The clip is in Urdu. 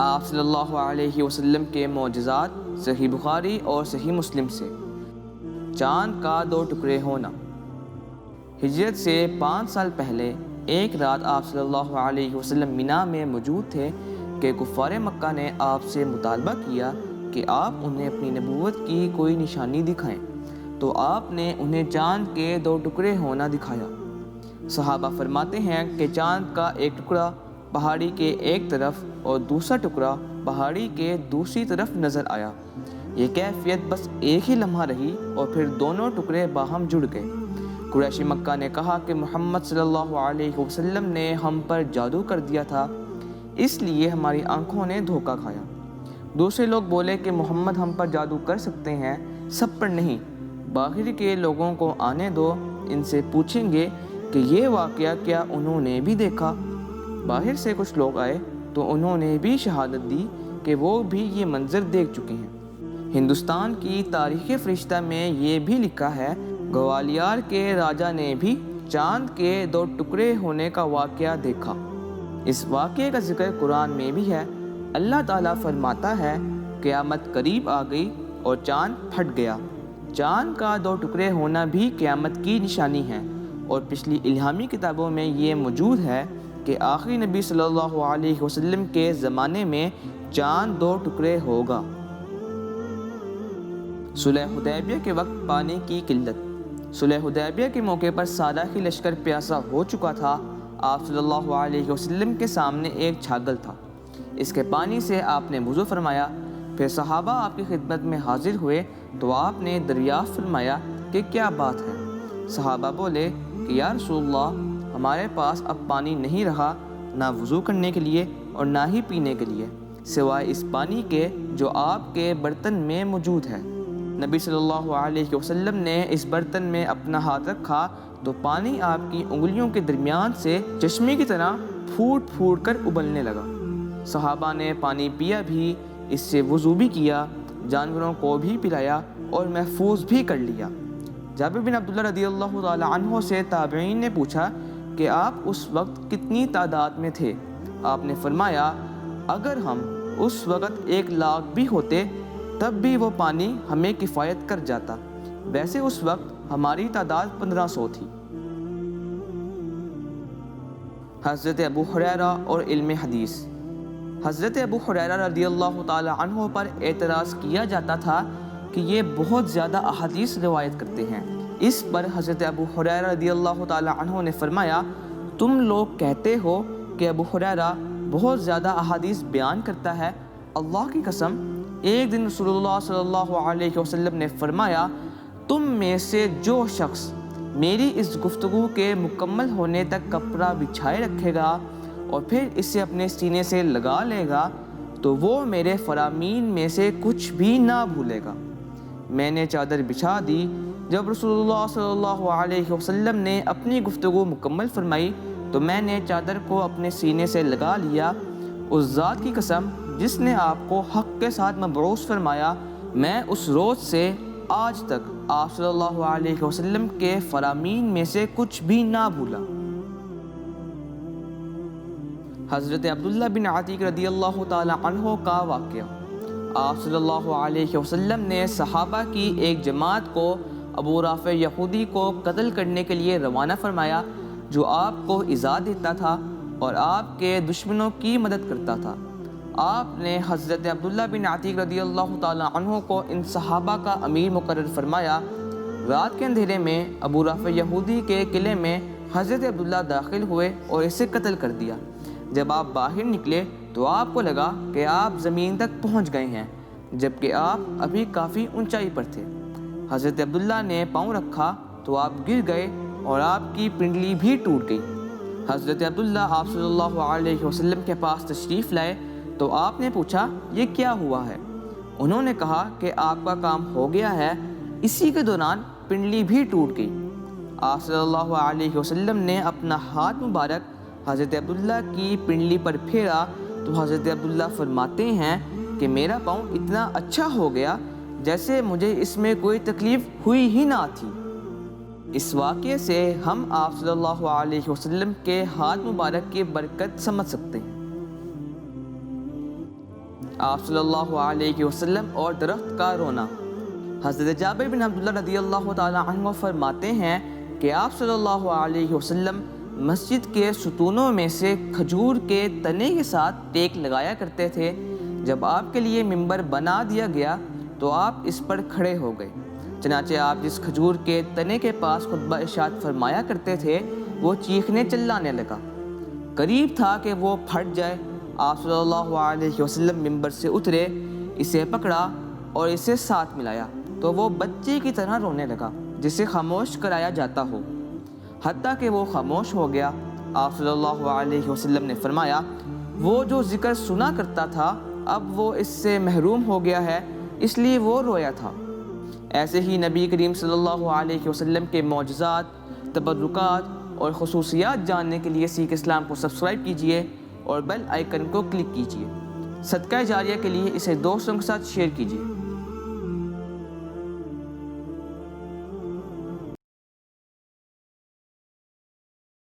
آپ صلی اللہ علیہ وسلم کے معجزات صحیح بخاری اور صحیح مسلم سے۔ چاند کا 2 ٹکڑے ہونا۔ ہجرت سے 5 سال پہلے ایک رات آپ صلی اللہ علیہ وسلم مینا میں موجود تھے کہ کفار مکہ نے آپ سے مطالبہ کیا کہ آپ انہیں اپنی نبوت کی کوئی نشانی دکھائیں، تو آپ نے انہیں چاند کے 2 ٹکڑے ہونا دکھایا۔ صحابہ فرماتے ہیں کہ چاند کا ایک ٹکڑا پہاڑی کے ایک طرف اور دوسرا ٹکڑا پہاڑی کے دوسری طرف نظر آیا۔ یہ کیفیت بس ایک ہی لمحہ رہی اور پھر دونوں ٹکڑے باہم جڑ گئے۔ قریش مکہ نے کہا کہ محمد صلی اللہ علیہ وسلم نے ہم پر جادو کر دیا تھا، اس لیے ہماری آنکھوں نے دھوکہ کھایا۔ دوسرے لوگ بولے کہ محمد ہم پر جادو کر سکتے ہیں، سب پر نہیں، باہر کے لوگوں کو آنے دو، ان سے پوچھیں گے کہ یہ واقعہ کیا انہوں نے بھی دیکھا۔ باہر سے کچھ لوگ آئے تو انہوں نے بھی شہادت دی کہ وہ بھی یہ منظر دیکھ چکے ہیں۔ ہندوستان کی تاریخ فرشتہ میں یہ بھی لکھا ہے، گوالیار کے راجہ نے بھی چاند کے 2 ٹکڑے ہونے کا واقعہ دیکھا۔ اس واقعے کا ذکر قرآن میں بھی ہے۔ اللہ تعالیٰ فرماتا ہے، قیامت قریب آ گئی اور چاند پھٹ گیا۔ چاند کا 2 ٹکڑے ہونا بھی قیامت کی نشانی ہے، اور پچھلی الہامی کتابوں میں یہ موجود ہے کہ آخری نبی صلی اللہ علیہ وسلم کے زمانے میں چاند 2 ٹکڑے ہوگا۔ صلح حدیبیہ کے وقت پانی کی قلت۔ صلح حدیبیہ کے موقع پر سارا ہی لشکر پیاسا ہو چکا تھا۔ آپ صلی اللہ علیہ وسلم کے سامنے ایک چھاگل تھا، اس کے پانی سے آپ نے وضو فرمایا۔ پھر صحابہ آپ کی خدمت میں حاضر ہوئے تو آپ نے دریافت فرمایا کہ کیا بات ہے؟ صحابہ بولے کہ یا رسول اللہ، ہمارے پاس اب پانی نہیں رہا، نہ وضو کرنے کے لیے اور نہ ہی پینے کے لیے، سوائے اس پانی کے جو آپ کے برتن میں موجود ہے۔ نبی صلی اللہ علیہ وسلم نے اس برتن میں اپنا ہاتھ رکھا تو پانی آپ کی انگلیوں کے درمیان سے چشمے کی طرح پھوٹ پھوٹ کر ابلنے لگا۔ صحابہ نے پانی پیا بھی، اس سے وضو بھی کیا، جانوروں کو بھی پلایا اور محفوظ بھی کر لیا۔ جابر بن عبداللہ رضی اللہ تعالی عنہ سے تابعین نے پوچھا کہ آپ اس وقت کتنی تعداد میں تھے؟ آپ نے فرمایا، اگر ہم اس وقت 1,00,000 بھی ہوتے تب بھی وہ پانی ہمیں کفایت کر جاتا، ویسے اس وقت ہماری تعداد 1500 تھی۔ حضرت ابو ہریرہ اور علم حدیث۔ حضرت ابو ہریرہ رضی اللہ تعالی عنہ پر اعتراض کیا جاتا تھا کہ یہ بہت زیادہ احادیث روایت کرتے ہیں۔ اس پر حضرت ابو ہریرہ رضی اللہ تعالی عنہ نے فرمایا، تم لوگ کہتے ہو کہ ابو ہریرہ بہت زیادہ احادیث بیان کرتا ہے، اللہ کی قسم ایک دن رسول اللہ صلی اللہ علیہ وسلم نے فرمایا، تم میں سے جو شخص میری اس گفتگو کے مکمل ہونے تک کپڑا بچھائے رکھے گا اور پھر اسے اپنے سینے سے لگا لے گا تو وہ میرے فرامین میں سے کچھ بھی نہ بھولے گا۔ میں نے چادر بچھا دی۔ جب رسول اللہ صلی اللہ علیہ وسلم نے اپنی گفتگو مکمل فرمائی تو میں نے چادر کو اپنے سینے سے لگا لیا۔ اس ذات کی قسم جس نے آپ کو حق کے ساتھ مبعوث فرمایا، میں اس روز سے آج تک آپ صلی اللہ علیہ وسلم کے فرامین میں سے کچھ بھی نہ بھولا۔ حضرت عبداللہ بن عتیق رضی اللہ تعالی عنہ کا واقعہ۔ آپ صلی اللہ علیہ وسلم نے صحابہ کی ایک جماعت کو ابو رافع یہودی کو قتل کرنے کے لیے روانہ فرمایا، جو آپ کو ایذا دیتا تھا اور آپ کے دشمنوں کی مدد کرتا تھا۔ آپ نے حضرت عبداللہ بن عتیق رضی اللہ تعالی عنہ کو ان صحابہ کا امیر مقرر فرمایا۔ رات کے اندھیرے میں ابو رافع یہودی کے قلعے میں حضرت عبداللہ داخل ہوئے اور اسے قتل کر دیا۔ جب آپ باہر نکلے تو آپ کو لگا کہ آپ زمین تک پہنچ گئے ہیں، جبکہ آپ ابھی کافی اونچائی پر تھے۔ حضرت عبداللہ نے پاؤں رکھا تو آپ گر گئے اور آپ کی پنڈلی بھی ٹوٹ گئی۔ حضرت عبداللہ آپ صلی اللہ علیہ وسلم کے پاس تشریف لائے تو آپ نے پوچھا، یہ کیا ہوا ہے؟ انہوں نے کہا کہ آپ کا کام ہو گیا ہے۔ اسی کے دوران پنڈلی بھی ٹوٹ گئی۔ آپ صلی اللہ علیہ وسلم نے اپنا ہاتھ مبارک حضرت عبداللہ کی پنڈلی پر پھیرا تو حضرت عبداللہ فرماتے ہیں کہ میرا پاؤں اتنا اچھا ہو گیا جیسے مجھے اس میں کوئی تکلیف ہوئی ہی نہ تھی۔ اس واقعے سے ہم آپ صلی اللہ علیہ وسلم کے ہاتھ مبارک کی برکت سمجھ سکتے ہیں۔ آپ صلی اللہ علیہ وسلم اور درخت کا رونا۔ حضرت جابر بن عبداللہ رضی اللہ تعالیٰ عنہ فرماتے ہیں کہ آپ صلی اللہ علیہ وسلم مسجد کے ستونوں میں سے کھجور کے تنے کے ساتھ ٹیک لگایا کرتے تھے۔ جب آپ کے لیے ممبر بنا دیا گیا تو آپ اس پر کھڑے ہو گئے۔ چنانچہ آپ جس کھجور کے تنے کے پاس خطبہ ارشاد فرمایا کرتے تھے وہ چیخنے چلانے لگا، قریب تھا کہ وہ پھٹ جائے۔ آپ صلی اللہ علیہ وسلم ممبر سے اترے، اسے پکڑا اور اسے ساتھ ملایا تو وہ بچے کی طرح رونے لگا جسے خاموش کرایا جاتا ہو، حتیٰ کہ وہ خاموش ہو گیا۔ آپ صلی اللہ علیہ وسلم نے فرمایا، وہ جو ذکر سنا کرتا تھا اب وہ اس سے محروم ہو گیا ہے، اس لیے وہ رویا تھا۔ ایسے ہی نبی کریم صلی اللہ علیہ وسلم کے معجزات، تبرکات اور خصوصیات جاننے کے لیے سیکھ اسلام کو سبسکرائب کیجیے اور بیل آئیکن کو کلک کیجیے۔ صدقہ جاریہ کے لیے اسے دوستوں کے ساتھ شیئر کیجیے۔